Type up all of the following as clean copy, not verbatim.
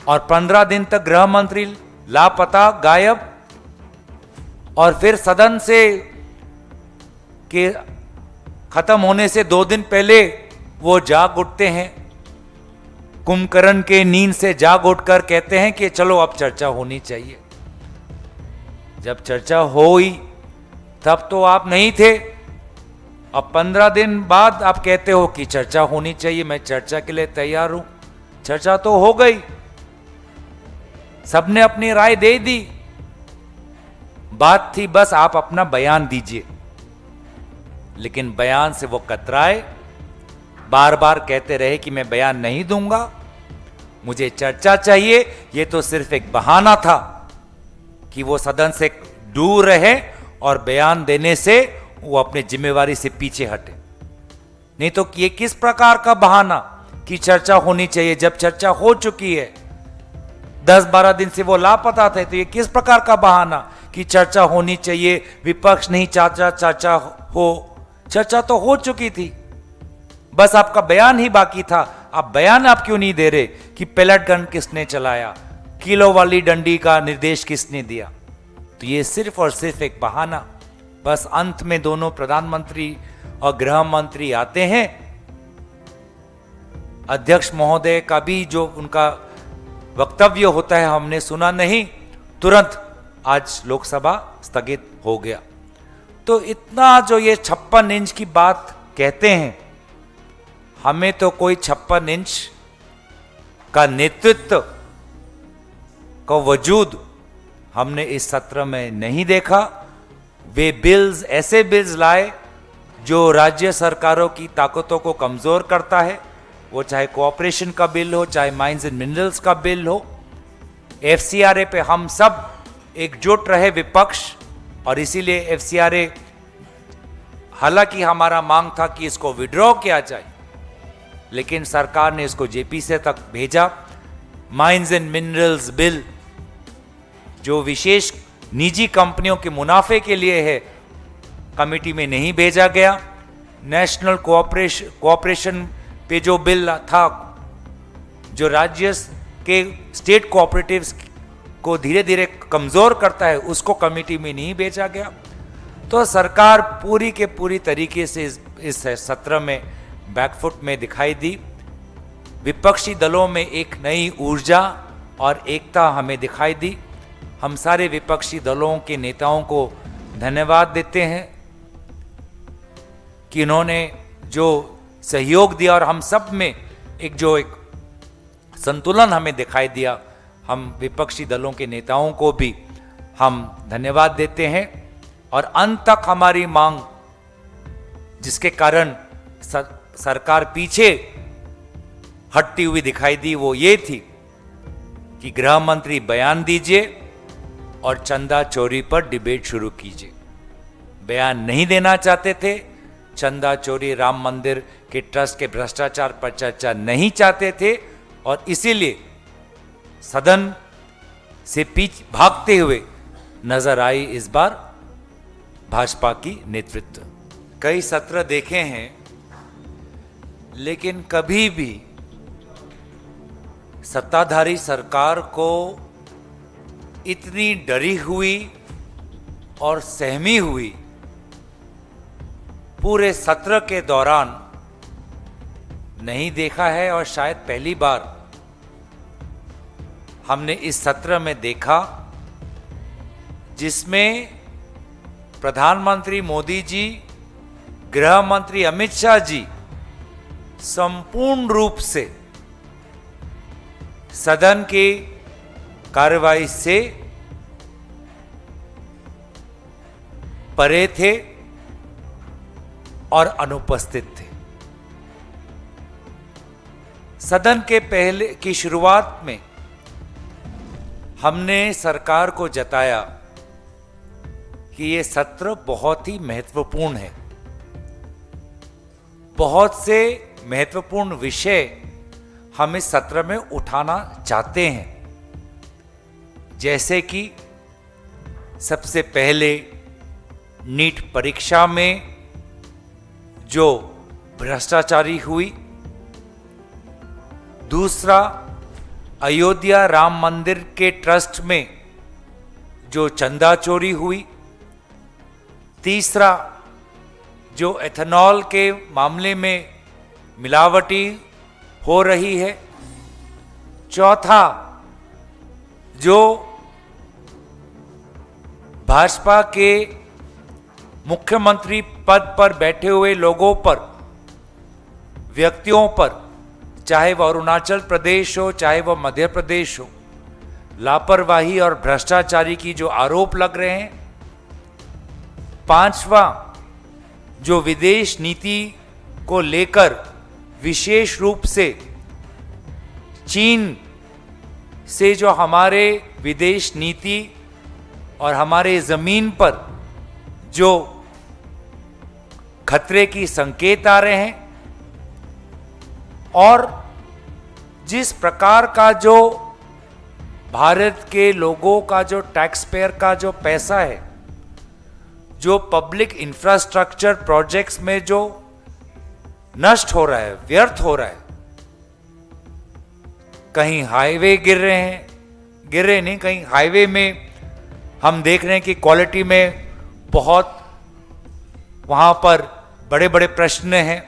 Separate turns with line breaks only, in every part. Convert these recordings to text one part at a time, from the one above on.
और 15 दिन तक गृह मंत्री लापता, गायब, और फिर सदन से के खत्म होने से 2 दिन पहले वो जाग उठते हैं, कुंभकर्ण के नींद से जाग उठकर कहते हैं कि चलो अब चर्चा होनी चाहिए। जब चर्चा हुई तब तो आप नहीं थे, अब 15 दिन बाद आप कहते हो कि चर्चा होनी चाहिए, मैं चर्चा के लिए तैयार हूं। चर्चा तो हो गई, सबने अपनी राय दे दी, बात थी बस आप अपना बयान दीजिए। लेकिन बयान से वो कतराए, बार बार कहते रहे कि मैं बयान नहीं दूंगा, मुझे चर्चा चाहिए। ये तो सिर्फ एक बहाना था कि वो सदन से दूर रहे और बयान देने से वो अपनी जिम्मेवारी से पीछे हटे। नहीं तो ये किस प्रकार का बहाना कि चर्चा होनी चाहिए, जब चर्चा हो चुकी है। 10-12 दिन से वो लापता थे, तो ये किस प्रकार का बहाना कि चर्चा होनी चाहिए, विपक्ष नहीं चाहता चर्चा हो। चर्चा तो हो चुकी थी, बस आपका बयान ही बाकी था। आप बयान आप क्यों नहीं दे रहे कि पैलेट गन किसने चलाया, किलो वाली डंडी का निर्देश किसने दिया। तो ये सिर्फ और सिर्फ एक बहाना। बस अंत में दोनों प्रधानमंत्री और गृह मंत्री आते हैं, अध्यक्ष महोदय का भी जो उनका वक्तव्य होता है हमने सुना नहीं, तुरंत आज लोकसभा स्थगित हो गया। तो इतना जो ये 56 इंच की बात कहते हैं, हमें तो कोई 56 इंच का नेतृत्व का वजूद हमने इस सत्र में नहीं देखा। वे बिल्स, ऐसे बिल्स लाए जो राज्य सरकारों की ताकतों को कमजोर करता है, वो चाहे कोऑपरेशन का बिल हो, चाहे माइंस एंड मिनरल्स का बिल हो। एफसीआरए पे हम सब एकजुट रहे विपक्ष, और इसीलिए एफसीआरए, हालांकि हमारा मांग था कि इसको विड्रॉ किया जाए, लेकिन सरकार ने इसको जेपीसी तक भेजा। माइंस एंड मिनरल्स बिल जो विशेष निजी कंपनियों के मुनाफे के लिए है, कमेटी में नहीं भेजा गया। नेशनल कोऑपरेशन पे जो बिल था, जो राज्य के स्टेट कोऑपरेटिव्स को धीरे धीरे कमजोर करता है, उसको कमेटी में नहीं भेजा गया। तो सरकार पूरी के पूरी तरीके से इस सत्र में बैकफुट में दिखाई दी। विपक्षी दलों में एक नई ऊर्जा और एकता हमें दिखाई दी। हम सारे विपक्षी दलों के नेताओं को धन्यवाद देते हैं कि इन्होंने जो सहयोग दिया और हम सब में एक संतुलन हमें दिखाई दिया। हम विपक्षी दलों के नेताओं को भी हम धन्यवाद देते हैं। और अंत तक हमारी मांग, जिसके कारण सरकार पीछे हटती हुई दिखाई दी, वो ये थी कि गृह मंत्री बयान दीजिए और चंदा चोरी पर डिबेट शुरू कीजिए। बयान नहीं देना चाहते थे, चंदा चोरी, राम मंदिर के ट्रस्ट के भ्रष्टाचार पर चर्चा नहीं चाहते थे, और इसीलिए सदन से भागते हुए नजर आई इस बार भाजपा की नेतृत्व। कई सत्र देखे हैं, लेकिन कभी भी सत्ताधारी सरकार को इतनी डरी हुई और सहमी हुई पूरे सत्र के दौरान नहीं देखा है। और शायद पहली बार हमने इस सत्र में देखा जिसमें प्रधानमंत्री मोदी जी, गृह मंत्री अमित शाह जी संपूर्ण रूप से सदन की कार्रवाई से परे थे और अनुपस्थित थे। सदन के पहले की शुरुआत में हमने सरकार को जताया कि ये सत्र बहुत ही महत्वपूर्ण है। बहुत से महत्वपूर्ण विषय हम इस सत्र में उठाना चाहते हैं, जैसे कि सबसे पहले नीट परीक्षा में जो भ्रष्टाचारी हुई, दूसरा अयोध्या राम मंदिर के ट्रस्ट में जो चंदा चोरी हुई, तीसरा जो एथेनॉल के मामले में मिलावटी हो रही है, चौथा जो भाजपा के मुख्यमंत्री पद पर बैठे हुए लोगों पर, व्यक्तियों पर, चाहे वह अरुणाचल प्रदेश हो चाहे वह मध्य प्रदेश हो, लापरवाही और भ्रष्टाचारी की जो आरोप लग रहे हैं, पांचवा जो विदेश नीति को लेकर विशेष रूप से चीन से जो हमारे विदेश नीति और हमारे जमीन पर जो खतरे की संकेत आ रहे हैं, और जिस प्रकार का जो भारत के लोगों का जो टैक्स पेयर का जो पैसा है, जो पब्लिक इंफ्रास्ट्रक्चर प्रोजेक्ट्स में जो नष्ट हो रहा है, व्यर्थ हो रहा है, कहीं हाईवे गिर रहे नहीं, कहीं हाईवे में हम देख रहे हैं कि क्वालिटी में बहुत वहां पर बड़े बड़े प्रश्न हैं,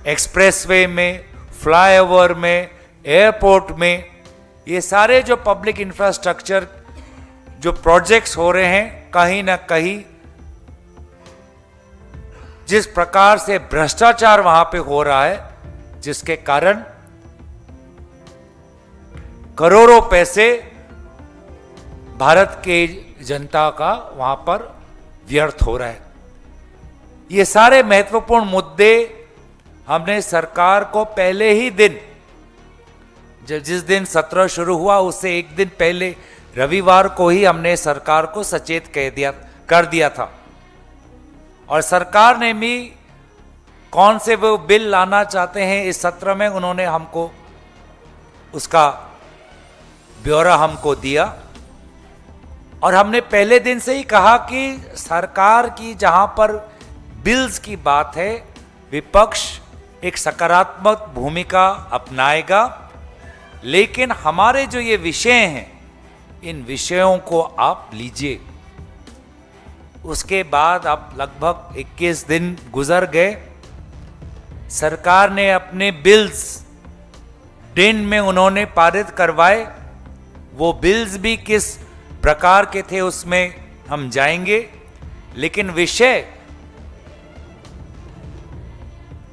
एक्सप्रेसवे में, फ्लाईओवर में, एयरपोर्ट में, ये सारे जो पब्लिक इंफ्रास्ट्रक्चर जो प्रोजेक्ट्स हो रहे हैं, कहीं ना कहीं जिस प्रकार से भ्रष्टाचार वहां पे हो रहा है, जिसके कारण करोड़ों पैसे भारत के जनता का वहां पर व्यर्थ हो रहा है। ये सारे महत्वपूर्ण मुद्दे हमने सरकार को पहले ही दिन, जिस दिन सत्र शुरू हुआ उससे एक दिन पहले रविवार को ही हमने सरकार को सचेत कर दिया था, और सरकार ने भी कौन से वो बिल लाना चाहते हैं इस सत्र में, उन्होंने हमको उसका ब्यौरा हमको दिया। और हमने पहले दिन से ही कहा कि सरकार की जहां पर बिल्स की बात है, विपक्ष एक सकारात्मक भूमिका अपनाएगा, लेकिन हमारे जो ये विषय हैं, इन विषयों को आप लीजिए। उसके बाद अब लगभग 21 दिन गुजर गए, सरकार ने अपने बिल्स दिन में उन्होंने पारित करवाए। वो बिल्स भी किस प्रकार के थे उसमें हम जाएंगे, लेकिन विषय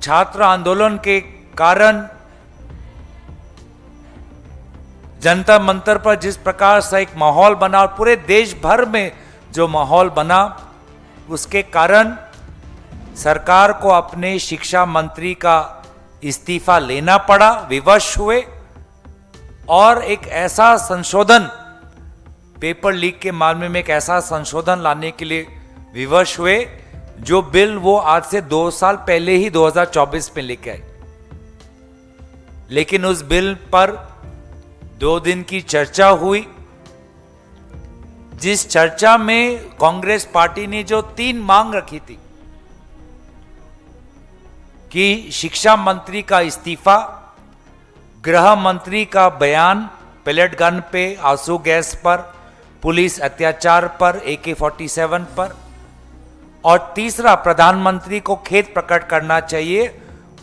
छात्र आंदोलन के कारण जनता मंतर पर जिस प्रकार से एक माहौल बना और पूरे देश भर में जो माहौल बना, उसके कारण सरकार को अपने शिक्षा मंत्री का इस्तीफा लेना पड़ा, विवश हुए, और एक ऐसा संशोधन, पेपर लीक के मामले में एक ऐसा संशोधन लाने के लिए विवश हुए जो बिल वो आज से 2 साल पहले ही 2024 में लेके आए। लेकिन उस बिल पर 2 दिन की चर्चा हुई, जिस चर्चा में कांग्रेस पार्टी ने जो 3 मांग रखी थी कि शिक्षा मंत्री का इस्तीफा, गृह मंत्री का बयान पेलेट गन पे, आंसू गैस पर, पुलिस अत्याचार पर, AK-47 पर, और तीसरा प्रधानमंत्री को खेद प्रकट करना चाहिए।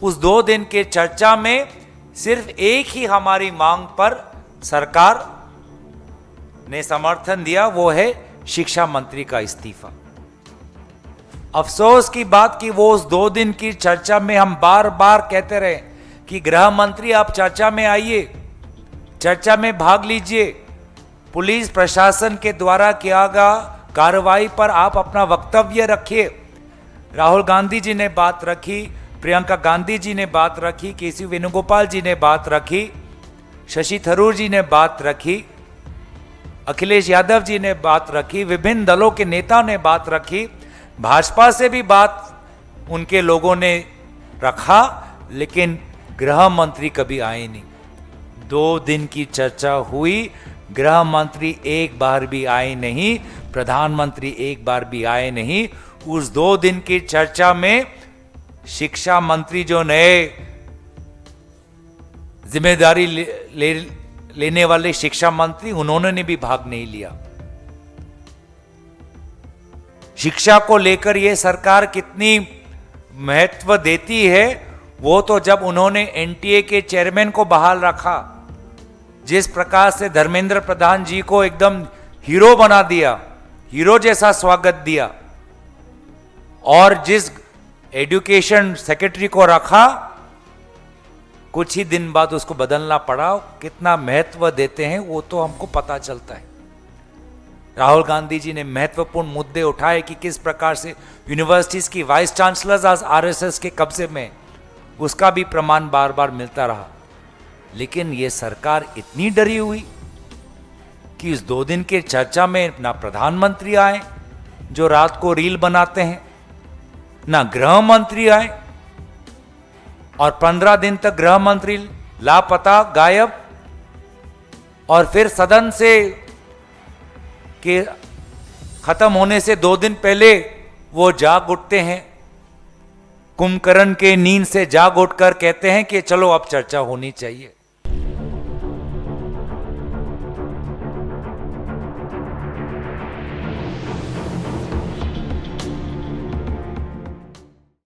उस 2 दिन के चर्चा में सिर्फ एक ही हमारी मांग पर सरकार ने समर्थन दिया, वो है शिक्षा मंत्री का इस्तीफा। अफसोस की बात कि वो उस 2 दिन की चर्चा में हम बार बार कहते रहे कि गृह मंत्री आप चर्चा में आइए, चर्चा में भाग लीजिए, पुलिस प्रशासन के द्वारा किया गया कार्रवाई पर आप अपना वक्तव्य रखिए। राहुल गांधी जी ने बात रखी, प्रियंका गांधी जी ने बात रखी, केसी वेणुगोपाल जी ने बात रखी, शशि थरूर जी ने बात रखी, अखिलेश यादव जी ने बात रखी, विभिन्न दलों के नेताओं ने बात रखी, भाजपा से भी बात उनके लोगों ने रखा, लेकिन गृह मंत्री कभी आए नहीं। 2 दिन की चर्चा हुई, गृह मंत्री एक बार भी आए नहीं, प्रधानमंत्री एक बार भी आए नहीं। उस 2 दिन की चर्चा में शिक्षा मंत्री जो नए जिम्मेदारी लेने वाले शिक्षा मंत्री, उन्होंने भी भाग नहीं लिया। शिक्षा को लेकर यह सरकार कितनी महत्व देती है वो तो जब उन्होंने एनटीए के चेयरमैन को बहाल रखा, जिस प्रकार से धर्मेंद्र प्रधान जी को एकदम हीरो बना दिया, हीरो जैसा स्वागत दिया, और जिस एजुकेशन सेक्रेटरी को रखा कुछ ही दिन बाद उसको बदलना पड़ा, कितना महत्व देते हैं वो तो हमको पता चलता है। राहुल गांधी जी ने महत्वपूर्ण मुद्दे उठाए कि किस प्रकार से यूनिवर्सिटीज की वाइस चांसलर्स आज आरएसएस के कब्जे में, उसका भी प्रमाण बार बार मिलता रहा। लेकिन ये सरकार इतनी डरी हुई कि इस 2 दिन के चर्चा में ना प्रधानमंत्री आए जो रात को रील बनाते हैं, ना गृह मंत्री आए, और 15 दिन तक गृह मंत्री लापता, गायब, और फिर सदन से के खत्म होने से 2 दिन पहले वो जाग उठते हैं, कुंभकर्ण के नींद से जाग उठकर कहते हैं कि चलो अब चर्चा होनी चाहिए।